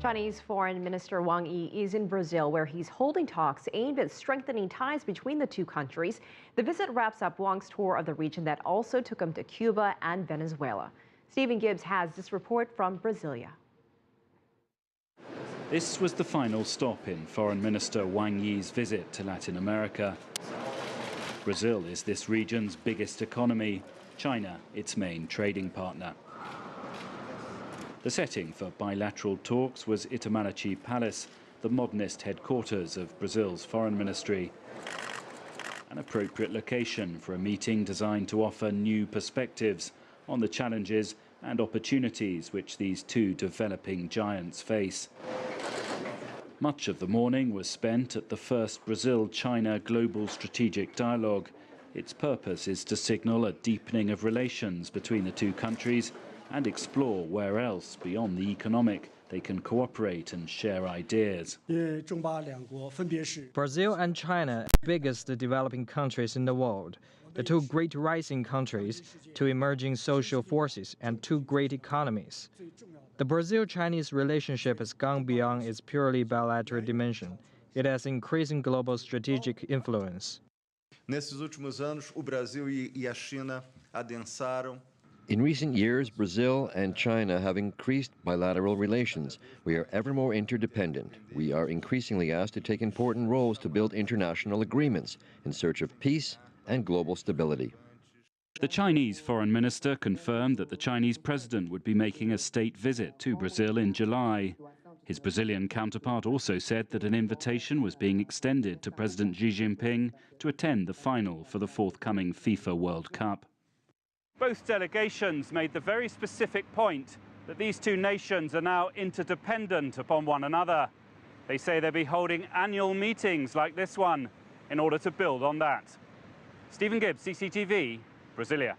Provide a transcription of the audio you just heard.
Chinese Foreign Minister Wang Yi is in Brazil, where he's holding talks aimed at strengthening ties between the two countries. The visit wraps up Wang's tour of the region that also took him to Cuba and Venezuela. Stephen Gibbs has this report from Brasilia. This was the final stop in Foreign Minister Wang Yi's visit to Latin America. Brazil is this region's biggest economy, China its main trading partner. The setting for bilateral talks was Itamaraty Palace, the modernist headquarters of Brazil's foreign ministry. An appropriate location for a meeting designed to offer new perspectives on the challenges and opportunities which these two developing giants face. Much of the morning was spent at the first Brazil-China Global Strategic Dialogue. Its purpose is to signal a deepening of relations between the two countries and explore where else beyond the economic they can cooperate and share ideas. Brazil and China are the biggest developing countries in the world. The two great rising countries, two emerging social forces, and two great economies. The Brazil-Chinese relationship has gone beyond its purely bilateral dimension. It has increasing global strategic influence. Nesses últimos anos, o Brasil e a China adensaram. In recent years, Brazil and China have increased bilateral relations. We are ever more interdependent. We are increasingly asked to take important roles to build international agreements in search of peace and global stability. The Chinese foreign minister confirmed that the Chinese president would be making a state visit to Brazil in July. His Brazilian counterpart also said that an invitation was being extended to President Xi Jinping to attend the final for the forthcoming FIFA World Cup. Both delegations made the very specific point that these two nations are now interdependent upon one another. They say they'll be holding annual meetings like this one in order to build on that. Stephen Gibbs, CCTV, Brasilia.